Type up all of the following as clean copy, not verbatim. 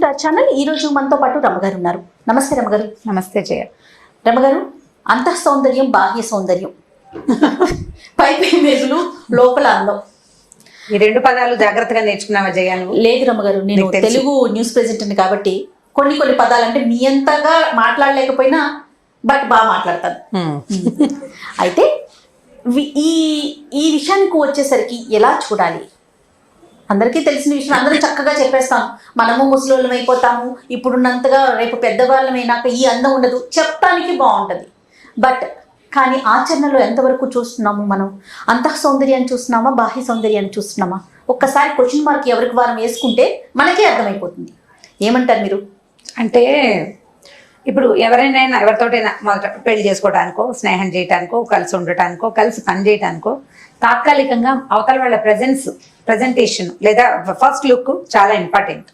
To our channel. ఈ రోజు మనతో పాటు రమగారు ఉన్నారు. నమస్తే రమగారు. నమస్తే జయ. రమగారు, అంతః సౌందర్యం బాహ్య సౌందర్యం, పైపై మేగులు లోపల అందం, ఈ రెండు పదాలు జాగ్రత్తగా నేర్చుకున్నావా జయ? లేదు రమగారు, నేను తెలుగు న్యూస్ ప్రెజెంటర్ని కాబట్టి కొన్ని పదాలు అంటే మీ అంతగా మాట్లాడలేకపోయినా బట్ బాగా మాట్లాడతాను. అయితే ఈ ఈ విషయానికి వచ్చేసరికి ఎలా చూడాలి? అందరికీ తెలిసిన విషయం, అందరూ చక్కగా చెప్పేస్తాం. మనము ముసలోళ్ళం అయిపోతాము, ఇప్పుడున్నంతగా రేపు పెద్దవాళ్ళమైనాక ఈ అందం ఉండదు, చెప్పడానికి బాగుంటుంది. బట్ కానీ ఆచరణలో ఎంతవరకు చూస్తున్నాము? మనం అంతః సౌందర్యాన్ని చూస్తున్నామా, బాహ్య సౌందర్యాన్ని చూస్తున్నామా? ఒక్కసారి క్వశ్చన్ మార్క్ ఎవరికి వారం వేసుకుంటే మనకే అర్థమైపోతుంది. ఏమంటారు మీరు? అంటే ఇప్పుడు ఎవరైనా ఎవరితోటైనా మొదట పెళ్లి చేసుకోవడానికో, స్నేహం చేయడానికో, కలిసి ఉండటానికో, కలిసి పని చేయడానికో తాత్కాలికంగా అవతల వాళ్ళ ప్రజెంటేషన్ లేదా ఫస్ట్ లుక్ చాలా ఇంపార్టెంట్,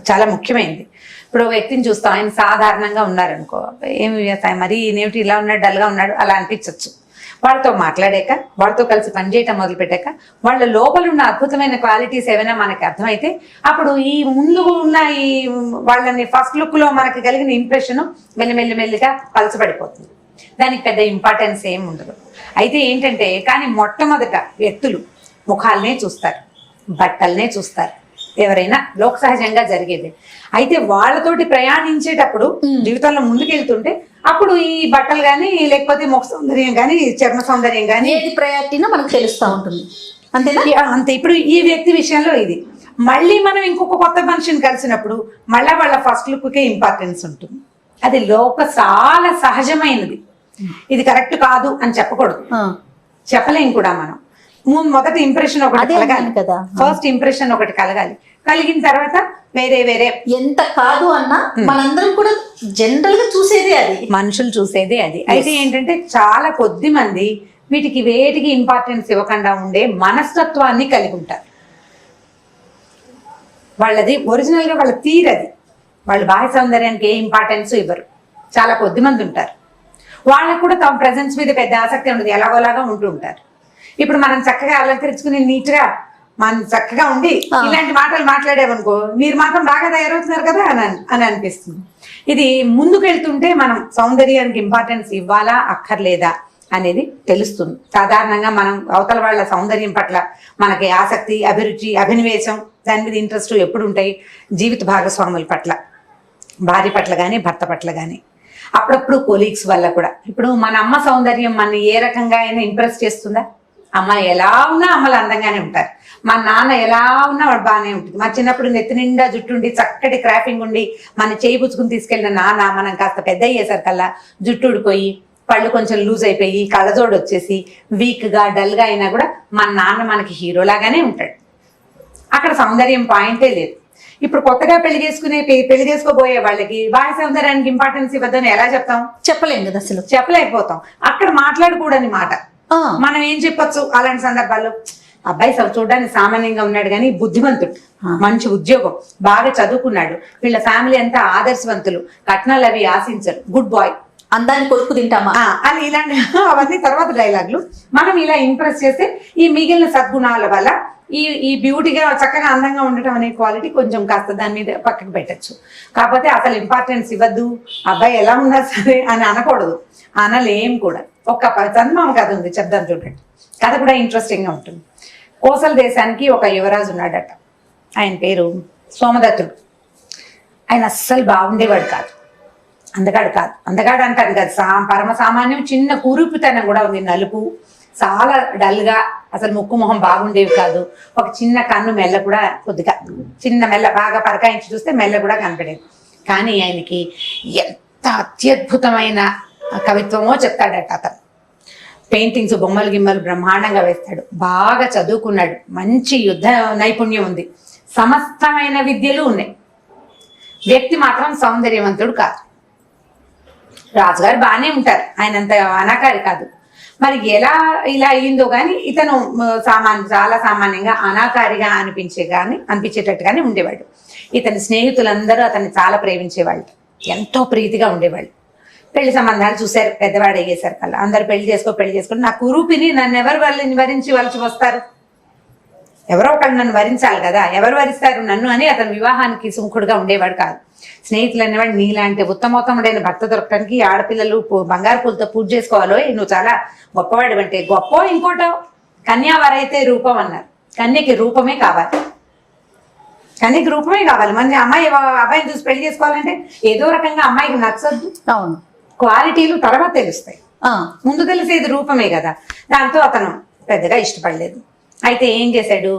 చాలా ముఖ్యమైనది. ఇప్పుడు వ్యక్తిని చూస్తాం, ఆయన సాధారణంగా ఉన్నారనుకో, ఏమి మరీ నేమిటి ఇలా ఉన్నాడు, డల్గా ఉన్నాడు అలా అనిపించవచ్చు. వాళ్ళతో మాట్లాడాక, వాళ్ళతో కలిసి పనిచేయటం మొదలుపెట్టాక వాళ్ళ లోపల ఉన్న అద్భుతమైన క్వాలిటీస్ ఏమైనా మనకి అర్థమైతే అప్పుడు ఈ ముందు ఉన్న ఈ వాళ్ళని ఫస్ట్ లుక్ లో మనకి కలిగిన ఇంప్రెషన్ మెల్లిమెల్లిగా పలచబడిపోతుంది. దానికి పెద్ద ఇంపార్టెన్స్ ఏమి ఉండదు. అయితే ఏంటంటే కానీ మొట్టమొదట వ్యక్తులు ముఖాలనే చూస్తారు, బట్టలనే చూస్తారు, ఎవరైనా లోక సహజంగా జరిగేది. అయితే వాళ్ళతోటి ప్రయాణించేటప్పుడు జీవితంలో ముందుకెళ్తుంటే అప్పుడు ఈ బట్టలు కానీ, లేకపోతే ముఖ సౌందర్యం కానీ, చర్మ సౌందర్యం కానీ ఏది ప్రయారిటీనో మనకు తెలుస్తూ ఉంటుంది. అంతేనా? అంతే. ఇప్పుడు ఈ వ్యక్తి విషయంలో ఇది. మళ్ళీ మనం ఇంకొక కొత్త మనిషిని కలిసినప్పుడు మళ్ళా వాళ్ళ ఫస్ట్ లుక్కే ఇంపార్టెన్స్ ఉంటుంది. అది చాలా సహజమైనది. ఇది కరెక్ట్ కాదు అని చెప్పకూడదు, చెప్పలేం కూడా. మనం మొదటి ఇంప్రెషన్ ఒకటి కలగాలి కదా, ఫస్ట్ ఇంప్రెషన్ ఒకటి కలగాలి. కలిగిన తర్వాత వేరే ఎంత కాదు అన్నా మనందరం కూడా జనరల్ గా చూసేదే అది, మనుషులు చూసేదే అది. అయితే ఏంటంటే చాలా కొద్ది మంది వేటికి ఇంపార్టెన్స్ ఇవ్వకుండా ఉండే మనస్తత్వాన్ని కలిగి ఉంటారు. వాళ్ళది ఒరిజినల్ గా వాళ్ళ తీరది. వాళ్ళు బాహ్య సౌందర్యానికి ఏ ఇంపార్టెన్స్ ఇవ్వరు. చాలా కొద్ది మంది ఉంటారు. వాళ్ళకు కూడా తమ ప్రెజెన్స్ మీద పెద్ద ఆసక్తి ఉండదు, ఎలాగోలాగా ఉంటూ ఉంటారు. ఇప్పుడు మనం చక్కగా అలంకరించుకుని నీట్ గా మనం చక్కగా ఉండి ఇలాంటి మాటలు మాట్లాడేవనుకో, మీరు మాత్రం బాగా తయారవుతున్నారు కదా అని అనిపిస్తుంది. ఇది ముందుకెళ్తుంటే మనం సౌందర్యానికి ఇంపార్టెన్స్ ఇవ్వాలా అక్కర్లేదా అనేది తెలుస్తుంది. సాధారణంగా మనం అవతల వాళ్ళ సౌందర్యం పట్ల మనకి ఆసక్తి, అభిరుచి, అభినివేశం, దాని మీద ఇంట్రెస్ట్ ఎప్పుడు ఉంటాయి? జీవిత భాగస్వాముల పట్ల, భార్య పట్ల కానీ, భర్త పట్ల కానీ, అప్పుడప్పుడు కొలీగ్స్ వల్ల కూడా. ఇప్పుడు మన అమ్మ సౌందర్యం మన ఏ రకంగా అయినా ఇంప్రెస్ చేస్తుందా? అమ్మ ఎలా ఉన్నా అమ్మలు అందంగానే ఉంటారు. మా నాన్న ఎలా ఉన్నా వాడు బాగానే ఉంటుంది. మా చిన్నప్పుడు నెత్తి నిండా జుట్టుండి చక్కటి క్రాఫింగ్ ఉండి మన చేయి పుచ్చుకుని తీసుకెళ్ళిన నాన్న మనం కాస్త పెద్ద అయ్యేసరికల్లా జుట్టు ఊడిపోయి, పళ్ళు కొంచెం లూజ్ అయిపోయి, కళ్ళజోడు వచ్చేసి వీక్గా డల్గా అయినా కూడా మన నాన్న మనకి హీరోలాగానే ఉంటాడు. అక్కడ సౌందర్యం పాయింటే లేదు. ఇప్పుడు కొత్తగా పెళ్లి చేసుకోబోయే వాళ్ళకి బాహ్య సౌందర్యానికి ఇంపార్టెన్స్ ఇవ్వద్దని ఎలా చెప్తాం? చెప్పలేం కదా, అసలు చెప్పలేకపోతాం. అక్కడ మాట్లాడకూడని మాట మనం ఏం చెప్పొచ్చు అలాంటి సందర్భాల్లో? అబ్బాయి చూడడానికి సామాన్యంగా ఉన్నాడు కానీ బుద్ధిమంతుడు, మంచి ఉద్యోగం, బాగా చదువుకున్నాడు, వీళ్ళ ఫ్యామిలీ అంతా ఆదర్శవంతులు, కట్నాలు అవి ఆశించరు, గుడ్ బాయ్, అందాన్ని కొడుకు తింటామా అని ఇలాంటి అవన్నీ తర్వాత డైలాగులు. మనం ఇలా ఇంప్రెస్ చేస్తే ఈ మిగిలిన సద్గుణాల వల్ల ఈ బ్యూటీగా చక్కగా అందంగా ఉండటం అనే క్వాలిటీ కొంచెం కాస్త దాని మీద పక్కకు పెట్టచ్చు. కాకపోతే అసలు ఇంపార్టెన్స్ ఇవ్వద్దు, అబ్బాయి ఎలా ఉన్నా సరే అని అనకూడదు, అనలేం కూడా. ఒక చందమామ కథ ఉంది, చెప్దాం చూడండి. కథ కూడా ఇంట్రెస్టింగ్ గా ఉంటుంది. కోసల దేశానికి ఒక యువరాజు ఉన్నాడట. ఆయన పేరు సోమదత్తుడు. ఆయన అస్సలు బాగుండేవాడు కాదు, అందగాడు అంటారు కదా, పరమ సామాన్యం. చిన్న కురూపితనం కూడా ఉంది, నలుపు, చాలా డల్గా, అసలు ముక్కు మొహం బాగుండేవి కాదు. ఒక చిన్న కన్ను మెల్ల కూడా కొద్దిగా చిన్న మెల్ల, బాగా పరకాయించి చూస్తే మెల్ల కూడా కనపడేది. కానీ ఆయనకి ఎంత అత్యద్భుతమైన కవిత్వమో చెప్తాడట అతను. పెయింటింగ్స్, బొమ్మలు గిమ్మలు బ్రహ్మాండంగా వేస్తాడు, బాగా చదువుకున్నాడు, మంచి యుద్ధ నైపుణ్యం ఉంది, సమస్తమైన విద్యలు ఉన్నాయి. వ్యక్తి మాత్రం సౌందర్యవంతుడు కాదు. రాజుగారు బాగానే ఉంటారు, ఆయన అంత అనాకారి కాదు. మరి ఎలా ఇలా అయ్యిందో కానీ ఇతను చాలా సామాన్యంగా అనాకారిగా అనిపించేటట్టుగానే ఉండేవాడు. ఇతని స్నేహితులందరూ అతన్ని చాలా ప్రేమించేవాళ్ళు, ఎంతో ప్రీతిగా ఉండేవాళ్ళు. పెళ్లి సంబంధాలు చూశారు, పెద్దవాడు అయ్యేసారు కల్లా అందరు పెళ్లి చేసుకుని నా కురూపిని నన్ను ఎవరు వరించి వలసి వస్తారు? ఎవరో ఒకళ్ళు నన్ను వరించాలి కదా, ఎవరు వరిస్తారు నన్ను అని అతను వివాహానికి సుముఖుడుగా ఉండేవాడు కాదు. స్నేహితులు అనేవాడు నీలాంటి ఉత్తమోత్తముడైన భర్త దొరకడానికి ఆడపిల్లలు బంగారు పూలతో పూజ చేసుకోవాలో, నువ్వు చాలా గొప్పవాడు అంటే గొప్ప ఇంకోటో కన్యావరైతే రూపం అన్నారు. కన్యకి రూపమే కావాలి, కన్యకి రూపమే కావాలి. మన అబ్బాయిని చూసి పెళ్లి చేసుకోవాలంటే ఏదో రకంగా అమ్మాయికి నచ్చొద్దు. అవును, క్వాలిటీలు తర్వాత తెలుస్తాయి, ముందు తెలిసేది రూపమే కదా. దాంతో అతను పెద్దగా ఇష్టపడలేదు. అయితే ఏం చేశాడు,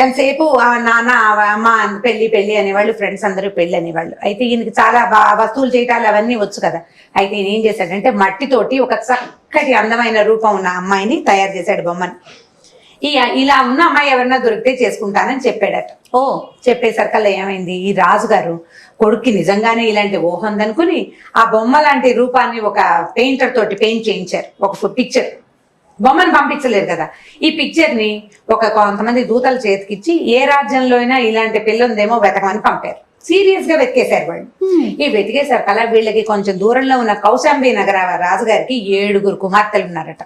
ఎంతసేపు నాన్న అమ్మ పెళ్లి అనేవాళ్ళు, ఫ్రెండ్స్ అందరూ పెళ్లి అనేవాళ్ళు. అయితే ఈయనకి చాలా వస్తువులు చేయటాలు అవన్నీ వచ్చు కదా. అయితే ఈయన ఏం చేశాడంటే మట్టితోటి ఒక చక్కటి అందమైన రూపం ఉన్న అమ్మాయిని తయారు చేశాడు, బొమ్మని. ఇలా ఉన్న అమ్మాయి ఎవరన్నా దొరికితే చేసుకుంటానని చెప్పాడట. చెప్పేసరికల్లా ఏమైంది, ఈ రాజుగారు కొడుక్కి నిజంగానే ఇలాంటి ఊహ ఉందనుకుని ఆ బొమ్మ లాంటి రూపాన్ని ఒక పెయింటర్ తోటి పెయింట్ చేయించారు. ఒక పిక్చర్, బొమ్మను పంపించలేరు కదా, ఈ పిక్చర్ ని కొంతమంది దూతల చేతికిచ్చి ఏ రాజ్యంలో అయినా ఇలాంటి పిల్ల ఉందేమో వెతకమని పంపారు. సీరియస్ గా వెతికేశారు వాళ్ళు. ఈ వెతికేసరికల్లా వీళ్ళకి కొంచెం దూరంలో ఉన్న కౌశాంబి నగర రాజుగారికి 7 కుమార్తెలు ఉన్నారట.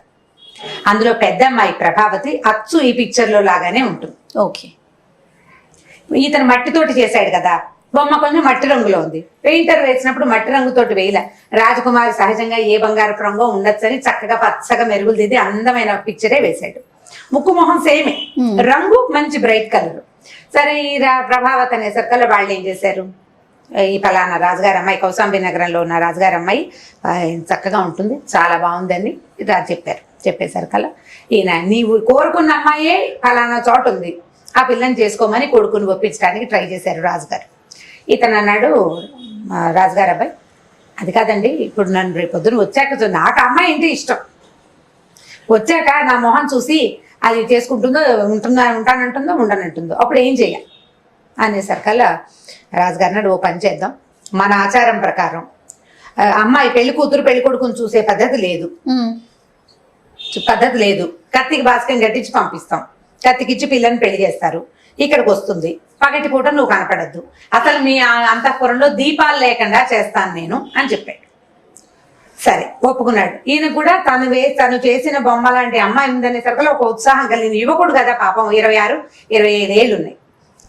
అందులో పెద్ద అమ్మాయి ప్రభావతి అచ్చు ఈ పిక్చర్ లో లాగానే ఉంటుంది. ఓకే, ఇతను మట్టితోటి చేశాడు కదా, బొమ్మ కొంచెం మట్టి రంగులో ఉంది. పెయింటర్ వేసినప్పుడు మట్టి రంగుతోటి వేయలే. రాజకుమారి సహజంగా ఏ బంగారపు రంగో ఉండొచ్చని చక్కగా పచ్చగా మెరుగులు దిద్ది అందమైన పిక్చరే వేశాడు. ముక్కు మొహం సేమే, రంగు మంచి బ్రైట్ కలర్. సరే ఈ ప్రభావతి అనేసరికల్లా వాళ్ళు ఏం చేశారు, ఈ ఫలానా రాజుగారి అమ్మాయి కౌశాంబి నగరంలో ఉన్న రాజుగారి అమ్మాయి చక్కగా ఉంటుంది, చాలా బాగుందని చెప్పారు. చెప్పేసరికల్లా ఈయన నీవు కోరుకున్న అమ్మాయే ఫలానా చోట ఉంది, ఆ పిల్లని చేసుకోమని కొడుకుని ఒప్పించడానికి ట్రై చేశారు రాజుగారు. ఇతను అన్నాడు, రాజుగారు అబ్బాయి అది కాదండి, ఇప్పుడు నన్ను రేపు పొద్దున వచ్చాక నాకు అమ్మాయి అంటే ఇష్టం, వచ్చాక నా మొహం చూసి అది చేసుకుంటుందో ఉంటానంటుందో ఉండనంటుందో అప్పుడు ఏం చేయాలి అనేసరికల్లా రాజుగారు అన్నాడు, ఓ పని చేద్దాం, మన ఆచారం ప్రకారం అమ్మాయి పెళ్లి కూతురు పెళ్లి కొడుకుని చూసే పద్ధతి లేదు. కత్తికి బాస్కం కట్టించి పంపిస్తాం, కత్తికిచ్చి పిల్లని పెళ్లి చేస్తారు, ఇక్కడికి వస్తుంది, పగటి పూట నువ్వు కనపడద్దు, అసలు మీ అంతఃపురంలో దీపాలు లేకుండా చేస్తాను నేను అని చెప్పాడు. సరే ఒప్పుకున్నాడు. ఈయన కూడా తను చేసిన బొమ్మ లాంటి అమ్మాయి ఉందనే సరికలో ఒక ఉత్సాహం కలిగింది. యువకుడు కదా పాపం, 26-25 ఏళ్ళు ఉన్నాయి,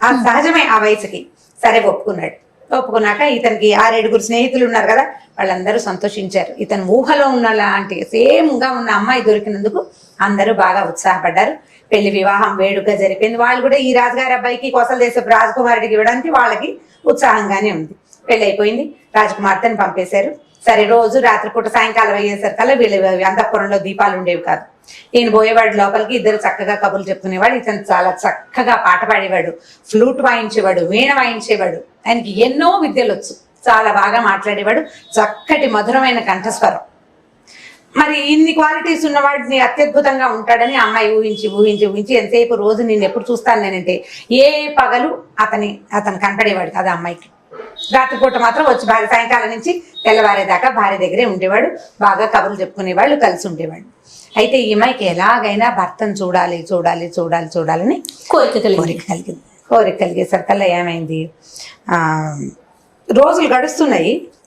ఆ సహజమే ఆ వయసుకి. సరే ఒప్పుకున్నాడు. ఒప్పుకున్నాక ఇతనికి 6-7 స్నేహితులు ఉన్నారు కదా, వాళ్ళందరూ సంతోషించారు. ఇతను ఊహలో ఉన్న లాంటి సేమ్ గా ఉన్న అమ్మాయి దొరికినందుకు అందరూ బాగా ఉత్సాహపడ్డారు. పెళ్లి వివాహం వేడుక జరిపింది. వాళ్ళు కూడా ఈ రాజుగారి అబ్బాయికి కోసల దేశపు రాజకుమారుడికి ఇవ్వడానికి వాళ్ళకి ఉత్సాహంగానే ఉంది. పెళ్లి అయిపోయింది, రాజకుమార్తెను పంపేశారు. సరే రోజు రాత్రిపూట సాయంకాలం అయ్యేసరికల్లా వీళ్ళ అంతఃపురంలో దీపాలు ఉండేవి కాదు. ఈయన పోయేవాడు లోపలికి, ఇద్దరు చక్కగా కబుర్లు చెప్పుకునేవాడు. ఇతను చాలా చక్కగా పాట పాడేవాడు, ఫ్లూట్ వాయించేవాడు, వీణ వాయించేవాడు. ఆయనకి ఎన్నో విద్యలు వచ్చు, చాలా బాగా మాట్లాడేవాడు, చక్కటి మధురమైన కంఠస్వరం. మరి ఇన్ని క్వాలిటీస్ ఉన్నవాడిని అత్యద్భుతంగా ఉంటాడని అమ్మాయి ఊహించి ఎంతసేపు రోజు నేను ఎప్పుడు చూస్తాను నేనంటే ఏ పగలు అతను కనపడేవాడు కదా అమ్మాయికి. రాత్రిపూట మాత్రం వచ్చి సాయంకాలం నుంచి తెల్లవారేదాకా భార్య దగ్గరే ఉండేవాడు, బాగా కబుర్లు చెప్పుకునేవాళ్ళు, కలిసి ఉండేవాడు. అయితే ఈ అమ్మాయికి ఎలాగైనా భర్తను చూడాలని కోరిక కలిగేసరికల్లా ఏమైంది, రోజులు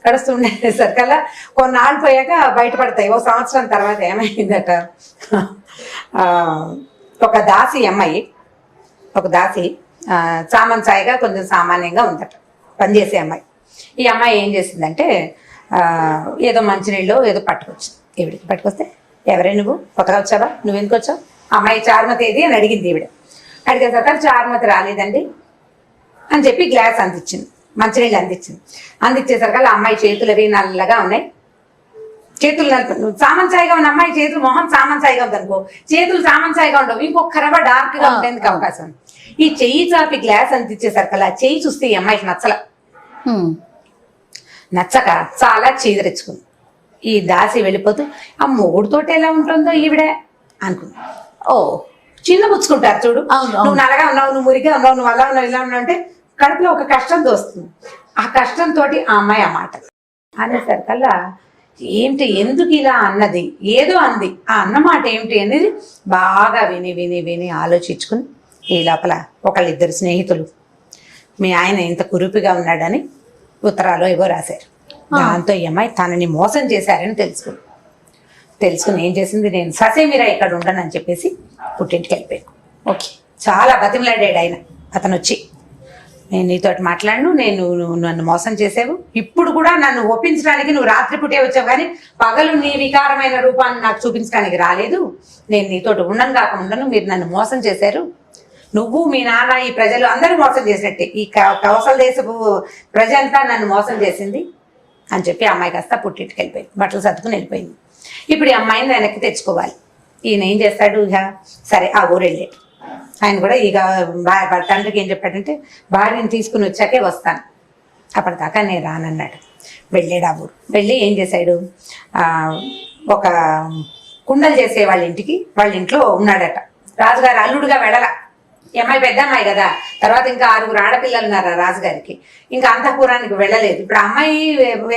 గడుస్తుండేసరికల్లా కొన్నాళ్ళు పోయాక బయటపడతాయి. 1 సంవత్సరం తర్వాత ఏమైందట, ఒక దాసి చామంచాయిగా కొంచెం సామాన్యంగా ఉందట, పనిచేసే అమ్మాయి. ఈ అమ్మాయి ఏం చేసిందంటే ఏదో మంచినీళ్ళు ఏదో పట్టుకొచ్చింది. ఈవిడికి పట్టుకొస్తే, ఎవరే నువ్వు, కొత్తగా వచ్చావా, నువ్వెందుకు వచ్చావు, అమ్మాయి చారుమతి ఏది అని అడిగింది. ఈవిడ అడిగేసరికి చారుమతి రాలేదండి అని చెప్పి గ్లాస్ మంచినీళ్ళు అందించేసరికి అమ్మాయి చేతులు అవి నల్లగా ఉన్నాయి. చేతులు సామంచాయిగా ఉన్న అమ్మాయి చేతులు, మొహం సామంచాయిగా ఉంది అనుకో, చేతులు సామంచాయిగా ఉండవు, ఇంకొక రవ్వ డార్క్ గా ఉండేందుకు అవకాశం. ఈ చెయ్యి చాపి గ్లాస్ అందించేసరికి ఆ చెయ్యి చూస్తే ఈ అమ్మాయికి నచ్చక చాలా చీదరించుకుంది. ఈ దాసి వెళ్ళిపోతూ ఆ మొగుడుతోటి ఎలా ఉంటుందో ఈవిడే అనుకుంది. చిన్న పుచ్చుకుంటారు చూడు, నువ్వు నల్లగా ఉన్నావు, నువ్వు మురిగా ఉన్నావు, నువ్వు అలా ఉన్నావు, ఇలా ఉన్నావు అంటే కడుపులో ఒక కష్టం తోస్తుంది. ఆ కష్టంతో ఆ అమ్మాయి ఆ మాట అనేసరికల్లా ఏంటి, ఎందుకు ఇలా అన్నది, ఏదో అంది, ఆ అన్నమాట ఏమిటి అనేది బాగా విని ఆలోచించుకుని ఈ లోపల ఒకళ్ళిద్దరు స్నేహితులు మీ ఆయన ఇంత కురుపిగా ఉన్నాడని ఉత్తరాలు ఏవో రాశారు. దాంతో ఈ అమ్మాయి తనని మోసం చేశారని తెలుసుకుని ఏం చేసింది, నేను ససేమిరా ఇక్కడ ఉండనని చెప్పేసి పుట్టింటికి వెళ్ళిపోయాను. ఓకే, చాలా బతిమలాడాడు ఆయన. అతను వచ్చి, నేను నీతోటి మాట్లాడను, నువ్వు నన్ను మోసం చేసావు, ఇప్పుడు కూడా నన్ను ఒప్పించడానికి నువ్వు రాత్రిపూటే వచ్చావు కానీ పగలు నీ వికారమైన రూపాన్ని నాకు చూపించడానికి రాలేదు. నేను నీతోటి ఉండను కాక ఉండను, మీరు నన్ను మోసం చేశారు, నువ్వు మీ నాన్న ఈ ప్రజలు అందరూ మోసం చేసినట్టే, ఈ కౌసల దేశపు ప్రజ అంతా నన్ను మోసం చేసింది అని చెప్పి అమ్మాయి కాస్త పుట్టింటికి వెళ్ళిపోయింది, బట్టలు సర్దుకుని వెళ్ళిపోయింది. ఇప్పుడు ఈ అమ్మాయిని వెనక్కి తెచ్చుకోవాలి. ఈయన ఏం చేస్తాడు, ఇక సరే ఆ ఊరు వెళ్ళాడు. ఆయన కూడా ఇక తండ్రికి ఏం చెప్పాడంటే, భార్యను తీసుకుని వచ్చాకే వస్తాను, అప్పటిదాకా నేను రానన్నాడు. వెళ్ళాడు ఆ ఊరు. వెళ్ళి ఏం చేశాడు, ఒక కుండలు చేసే వాళ్ళ ఇంట్లో ఉన్నాడట. రాజుగారు అల్లుడుగా వెళ్ళాల, ఈ అమ్మాయి పెద్ద అమ్మాయి కదా, తర్వాత ఇంకా 6 ఆడపిల్లలు ఉన్నారు రాజుగారికి, ఇంకా అంతఃపురానికి వెళ్ళలేదు. ఇప్పుడు అమ్మాయి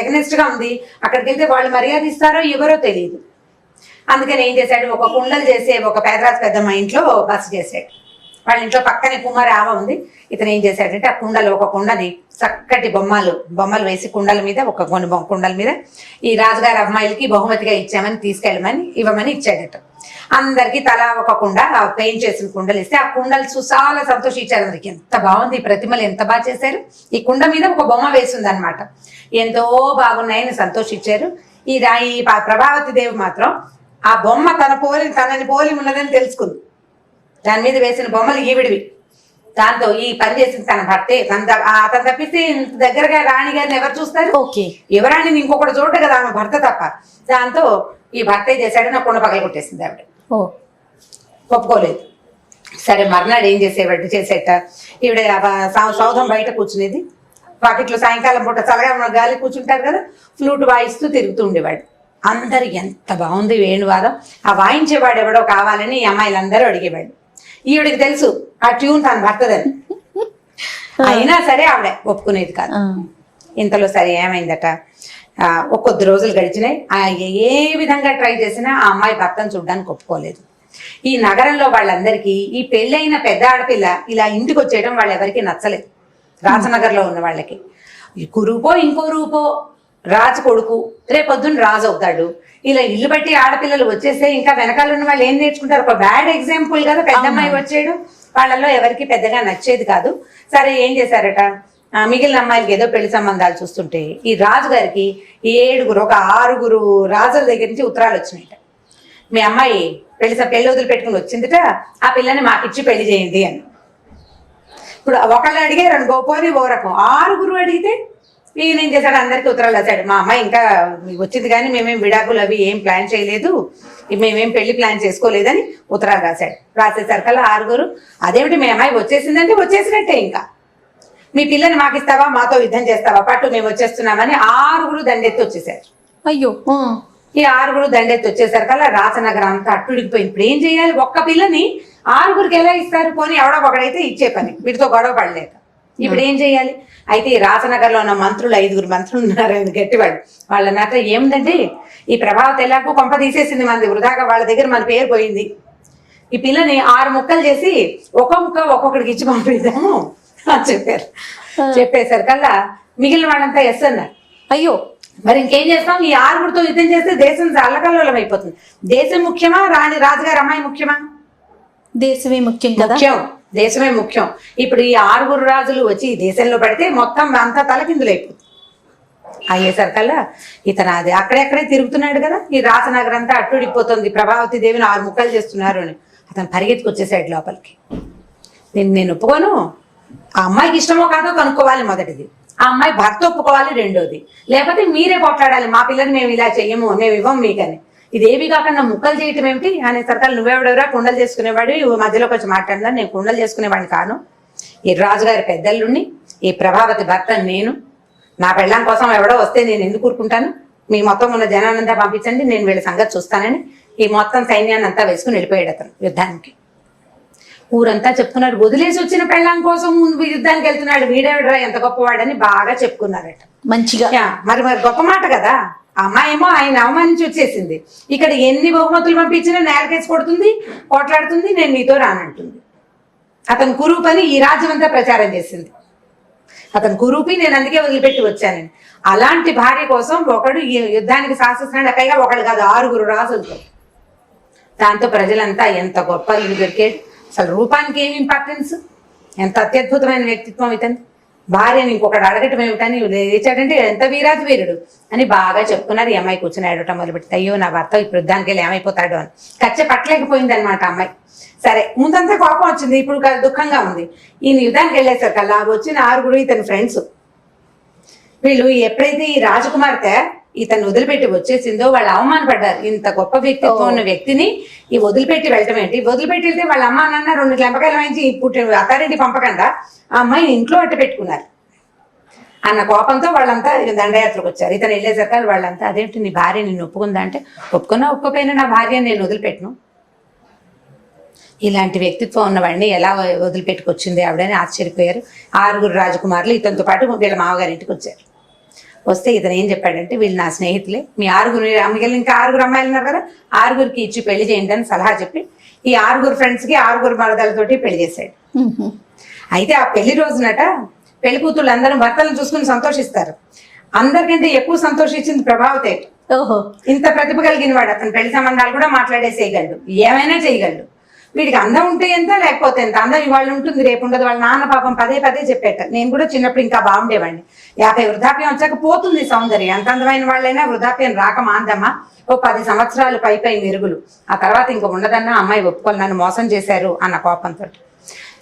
ఎగనెస్ట్ గా ఉంది, అక్కడికి వెళ్తే వాళ్ళు మర్యాద ఇస్తారో ఎవరో తెలియదు. అందుకని ఏం చేశాడు, ఒక కుండలు చేసే ఒక పేదరాజు పెద్దమ్మ ఇంట్లో బస చేశాడు. వాళ్ళ ఇంట్లో పక్కనే కుమారి ఆవ ఉంది. ఇతను ఏం చేశాడంటే, ఆ కుండలు ఒక కుండని చక్కటి బొమ్మలు వేసి కుండల మీద, కొన్ని కుండల మీద ఈ రాజుగారి అమ్మాయిలకి బహుమతిగా ఇవ్వమని ఇచ్చాడట. అందరికి తలా ఒక కుండ, పెయింట్ చేసిన కుండలు ఇస్తే ఆ కుండలు చాలా సంతోషించారు. అందరికి ఎంత బాగుంది, ఈ ప్రతిమలు ఎంత బాగా చేశారు, ఈ కుండ మీద ఒక బొమ్మ వేసింది అనమాట, ఎంతో బాగున్నాయని సంతోషించారు. ఈ ప్రభావతి దేవి మాత్రం ఆ బొమ్మ తనని పోలి ఉన్నదని తెలుసుకుంది. దాని మీద వేసిన బొమ్మలు ఈవిడివి. దాంతో ఈ పని చేసింది తన భర్తే. అతను తప్పిస్తే దగ్గరగా రాణి గారిని ఎవరు చూస్తారు, యువరాణిని ఇంకొకటి చూడదు కదా ఆమె భర్త తప్ప. దాంతో ఈ భర్తే చేశాడు, నా కుండ పగల కొట్టేసింది ఆవిడ. ఒప్పుకోలేదు. సరే మర్నాడు ఏం చేసేట, ఈవిడ సౌధం బయట కూర్చునేది, పాకెట్లో సాయంకాలం పూట చల్లగా గాలి కూర్చుంటారు కదా, ఫ్లూట్ వాయిస్తూ తిరుగుతూ ఉండేవాడు. అందరు ఎంత బాగుంది వేణువాదం, ఆ వాయించేవాడు ఎవడో కావాలని ఈ అమ్మాయిలందరూ అడిగేవాడు. ఈవిడికి తెలుసు ఆ ట్యూన్ తన భర్తదని, అయినా సరే ఆవిడ ఒప్పుకునేది కాదు. ఇంతలో సరే ఏమైందట, కొద్ది రోజులు గడిచినాయి. ఏ విధంగా ట్రై చేసినా ఆ అమ్మాయి భర్తను చూడడానికి ఒప్పుకోలేదు. ఈ నగరంలో వాళ్ళందరికీ ఈ పెళ్ళైన పెద్ద ఆడపిల్ల ఇలా ఇంటికి వచ్చేయడం వాళ్ళెవరికి నచ్చలేదు. రాజనగర్లో ఉన్న వాళ్ళకి కురూపో ఇంకో రూపో రాజు కొడుకు, రేపొద్దున రాజు అవుతాడు. ఇలా ఇల్లు బట్టి ఆడపిల్లలు వచ్చేస్తే ఇంకా వెనకాల ఉన్న వాళ్ళు ఏం నేర్చుకుంటారు, ఒక బ్యాడ్ ఎగ్జాంపుల్ కదా పెద్దమ్మాయి వచ్చేయడం. వాళ్ళల్లో ఎవరికి పెద్దగా నచ్చేది కాదు. సరే ఏం చేశారట, మిగిలిన అమ్మాయిలకి ఏదో పెళ్లి సంబంధాలు చూస్తుంటే ఈ రాజుగారికి 6 రాజుల దగ్గర నుంచి ఉత్తరాలు వచ్చినాయట. మీ అమ్మాయి పెళ్లి వదిలిపెట్టుకుని వచ్చిందిట, ఆ పిల్లని మాకిచ్చి పెళ్లి చేయండి అని. ఇప్పుడు ఒకళ్ళు అడిగారు గోపోని ఓ రకం, 6 అడిగితే ఈయన ఏం చేశాడు, అందరికీ ఉత్తరాలు రాశాడు. మా అమ్మాయి ఇంకా వచ్చింది కానీ మేమేం విడాకులు అవి ఏం ప్లాన్ చేయలేదు, మేమేం పెళ్లి ప్లాన్ చేసుకోలేదని ఉత్తరాలు రాశాడు. రాసేసరికల్లా 6 అదేమిటి మీ అమ్మాయి వచ్చేసిందంటే వచ్చేసినట్టే, ఇంకా మీ పిల్లని మాకిస్తావా, మాతో యుద్ధం చేస్తావా, పట్టు మేము వచ్చేస్తున్నామని 6 దండెత్తి వచ్చేసారు. అయ్యో, ఈ 6 దండెత్తి వచ్చేసరికల్లా రాజనగరం అంతా అట్టుడికిపోయింది. ఇప్పుడు ఏం చేయాలి, ఒక్క పిల్లని 6కి ఎలా ఇస్తారు, పోనీ ఎవడో ఒకడైతే ఇచ్చే పని, వీటితో గొడవ పడలేక. ఇప్పుడు ఏం చేయాలి, అయితే ఈ రాజనగర్లో ఉన్న మంత్రులు 5 మంత్రులు ఉన్నారు, ఆయన గట్టివాడు. వాళ్ళ నాట ఏముందంటే, ఈ ప్రభావతి ఎలాగో కొంప తీసేసింది మంది వృధాగా, వాళ్ళ దగ్గర మన పేరు పోయింది, ఈ పిల్లని 6 ముక్కలు చేసి ఒక ముక్క ఒక్కొక్కడికి ఇచ్చి పంపిద్దాము అని చెప్పారు. చెప్పేసరికల్లా మిగిలిన వాళ్ళంతా ఎస్ అన్నారు. అయ్యో మరి ఇంకేం చేస్తాం, ఈ 6తో యుద్ధం చేస్తే దేశం అల్లకల్లోలం అయిపోతుంది. దేశం ముఖ్యమా, రాజుగారి అమ్మాయి ముఖ్యమా? దేశమే ముఖ్యం కదా. ముఖ్యం, దేశమే ముఖ్యం. ఇప్పుడు ఈ 6 రాజులు వచ్చి ఈ దేశంలో పడితే మొత్తం అంతా తలకిందులైపోతుంది. అయ్యేసరికల్లా ఇతను అది అక్కడెక్కడే తిరుగుతున్నాడు కదా, ఈ రాజనగరం అంతా అట్టుడిపోతుంది, ప్రభావతి దేవిని 6 ముక్కలు చేస్తున్నారు అని. అతను పరిగెత్తుకొచ్చేసాడు లోపలికి. నేను ఒప్పుకోను, ఆ అమ్మాయికి ఇష్టమో కాదో కనుక్కోవాలి మొదటిది, ఆ అమ్మాయి భర్త ఒప్పుకోవాలి రెండోది, లేకపోతే మీరే కొట్లాడాలి, మా పిల్లని మేము ఇలా చెయ్యము, మేము ఇవ్వం మీకని. ఇదేవి కాకుండా ముక్కలు చేయటం ఏమిటి అనేసరికల్, నువ్వెవడెవరా కుండలు చేసుకునేవాడు, మధ్యలోకి వచ్చి మాట్లాడినా, నేను కుండలు చేసుకునేవాడిని కాను, ఈ రాజుగారి పెద్దల్లుండి ఈ ప్రభావతి భర్త నేను, నా పెళ్ళం కోసం ఎవడో వస్తే నేను ఎందుకు ఊరుకుంటాను, మీ మొత్తం ఉన్న జనానంతా పంపించండి, నేను వీళ్ళ సంగతి చూస్తానని ఈ మొత్తం సైన్యాన్ని అంతా వేసుకుని వెళ్ళిపోయాడు అతను యుద్ధానికి. ఊరంతా చెప్పుకున్నారు, వదిలేసి వచ్చిన పెళ్ళం కోసం యుద్ధానికి వెళ్తున్నాడు, వీడేవిడరా ఎంత గొప్పవాడని బాగా చెప్పుకున్నారట మంచిగా. మరి గొప్ప మాట కదా. ఆ అమ్మాయి ఏమో ఆయన అవమానించి వచ్చేసింది, ఇక్కడ ఎన్ని బహుమతులు పంపించినా నేలకేసి కొడుతుంది, పోట్లాడుతుంది, నేను నీతో రానంటుంది. అతను కురూపని ఈ రాజ్యం అంతా ప్రచారం చేసింది, అతను కురూపి, నేను అందుకే వదిలిపెట్టి వచ్చానని. అలాంటి భార్య కోసం ఒకడు ఈ యుద్ధానికి సాహసిస్తున్నాడు, పైగా ఒకడు కాదు 6 రాజులతో. దాంతో ప్రజలంతా ఎంత గొప్ప ఇల్లు దొరికాడు, అసలు రూపానికి ఏమి ఇంపార్టెన్స్, ఎంత అత్యద్భుతమైన వ్యక్తిత్వం ఇతను. భార్యని ఇంకొకటి అడగటం ఏమిటని లేచాడంటే ఎంత వీరాజు వీరుడు అని బాగా చెప్పుకున్నారు. ఈ అమ్మాయి కూర్చొని ఏడవటం మొదలుపెట్టి అయ్యో నా భర్త ఇప్పుడు యుద్ధానికి వెళ్ళి ఏమైపోతాడు అని కచ్చ పట్టలేకపోయింది అనమాట అమ్మాయి. సరే ముందంతా కోపం వచ్చింది, ఇప్పుడు దుఃఖంగా ఉంది. ఈయన యుద్ధానికి వెళ్ళేసరికి అలా వచ్చిన 6 ఇతని ఫ్రెండ్స్. వీళ్ళు ఎప్పుడైతే ఈ రాజకుమార్తె ఇతను వదిలిపెట్టి వచ్చేసిందో వాళ్ళు అవమానపడ్డారు. ఇంత గొప్ప వ్యక్తిత్వం ఉన్న వ్యక్తిని ఈ వదిలిపెట్టి వెళ్ళటం ఏంటి, వదిలిపెట్టి వెళ్తే వాళ్ళ అమ్మ నాన్న 2 లెంపకాయలు వాయించి ఇప్పుడు అత్తారింటి పంపకుండా ఆ అమ్మాయిని ఇంట్లో అట్ట పెట్టుకున్నారు అన్న కోపంతో వాళ్ళంతా దండయాత్రకు వచ్చారు. ఇతను వెళ్ళేసరికి వాళ్ళంతా అదేంటి నీ భార్య నిన్ను ఒప్పుకుందా అంటే, ఒప్పుకున్నా ఒప్పుకోపోయినా నా భార్యని నేను వదిలిపెట్టను. ఇలాంటి వ్యక్తిత్వం ఉన్నవాడిని ఎలా వదిలిపెట్టుకొచ్చింది ఆవిడని ఆశ్చర్యపోయారు. 6 రాజకుమారులు ఇతనితో పాటు వీళ్ళ మామగారింటికి వచ్చారు. వస్తే ఇతను ఏం చెప్పాడంటే, వీళ్ళు నా స్నేహితులే, మీ 6 మిగిలిన ఇంకా 6 అమ్మాయిలు ఉన్నారు కదా, 6కి ఇచ్చి పెళ్లి చేయండి అని సలహా చెప్పి ఈ 6 ఫ్రెండ్స్కి 6 మరదలతోటి పెళ్లి చేశాడు. అయితే ఆ పెళ్లి రోజునట పెళ్లి కూతుళ్ళు అందరూ భర్తలను చూసుకుని సంతోషిస్తారు. అందరికంటే ఎక్కువ సంతోషించింది ప్రభావతే. ఓహో, ఇంత ప్రతిభ కలిగిన వాడు. అతను పెళ్లి సంబంధాలు కూడా మాట్లాడేసేయగలడు, ఏమైనా చేయగలడు. వీడికి అందం ఉంటే ఎంత లేకపోతే ఎంత, అందం ఇవాళ ఉంటుంది రేపు ఉండదు. వాళ్ళ నాన్న పాపం పదే చెప్పేట. నేను కూడా చిన్నప్పుడు ఇంకా బాగుండేవాడిని. 50 వృద్ధాప్యం వచ్చాక పోతుంది సౌందర్యం. ఎంత అందమైన వాళ్ళైనా వృద్ధాప్యం రాక మాందమ్మా. ఓ 10 సంవత్సరాలు పై మెరుగులు, ఆ తర్వాత ఇంక ఉండదన్నా అమ్మాయి ఒప్పుకొని నన్ను మోసం చేశారు అన్న కోపంతో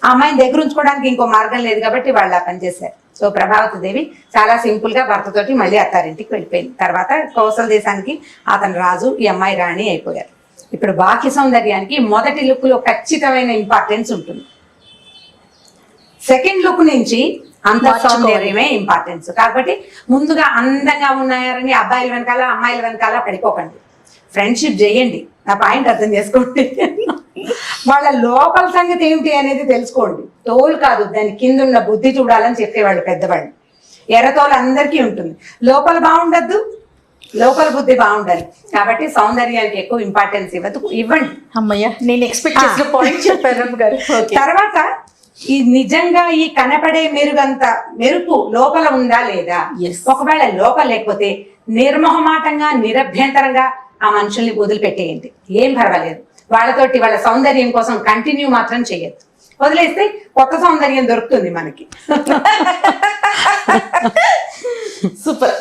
ఆ అమ్మాయిని దగ్గర ఉంచుకోవడానికి ఇంకో మార్గం లేదు కాబట్టి వాళ్ళు ఆ పని చేశారు. సో ప్రభావతి దేవి చాలా సింపుల్ గా భర్తతోటి మళ్ళీ అత్తారింటికి వెళ్ళిపోయింది. తర్వాత కౌసల దేశానికి అతను రాజు, ఈ అమ్మాయి రాణి అయిపోయారు. ఇప్పుడు బాహ్య సౌందర్యానికి మొదటి లుక్ లో ఖచ్చితమైన ఇంపార్టెన్స్ ఉంటుంది. సెకండ్ లుక్ నుంచి అంత సౌందర్యమే ఇంపార్టెన్స్. కాబట్టి ముందుగా అందంగా ఉన్నారని అబ్బాయిల వెనకాల అమ్మాయిల వెనకాల పడిపోకండి. ఫ్రెండ్షిప్ చేయండి. నా పాయింట్ అర్థం చేసుకోండి. వాళ్ళ లోపల సంగతి ఏమిటి అనేది తెలుసుకోండి. తోలు కాదు, దాని కింద ఉన్న బుద్ధి చూడాలని చెప్పేవాళ్ళు పెద్దవాళ్ళు. ఎర్రతోలు అందరికీ ఉంటుంది, లోపల బాగుండద్దు, లోపల బుద్ధి బాగుండాలి. కాబట్టి సౌందర్యానికి ఎక్కువ ఇంపార్టెన్స్ ఇవ్వండి. అమ్మయ్య, నేను ఎక్స్పెక్ట్ చేసిన పాయింట్ చెప్పారు గారు. తర్వాత ఈ నిజంగా ఈ కనపడే మెరుపు లోపల ఉందా లేదా, ఒకవేళ లోపల లేకపోతే నిర్మోహమాటంగా నిరభ్యంతరంగా ఆ మనుషుల్ని వదిలిపెట్టేయండి, ఏం పర్వాలేదు. వాళ్ళతోటి వాళ్ళ సౌందర్యం కోసం కంటిన్యూ మాత్రం చేయొద్దు. వదిలేస్తే కొత్త సౌందర్యం దొరుకుతుంది మనకి. సూపర్.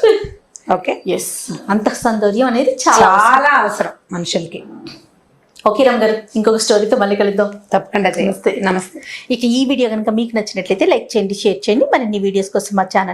ఓకే, ఎస్, అంత సౌందర్యం అనేది చాలా అవసరం మనుషులకి. ఓకే రామ్ గారు, ఇంకొక స్టోరీతో మళ్ళీ కలుద్దాం. తప్పకుండా. నమస్తే. ఇక ఈ వీడియో కనుక మీకు నచ్చినట్లయితే లైక్ చేయండి, షేర్ చేయండి. మరిన్ని వీడియోస్ కోసం మా ఛానల్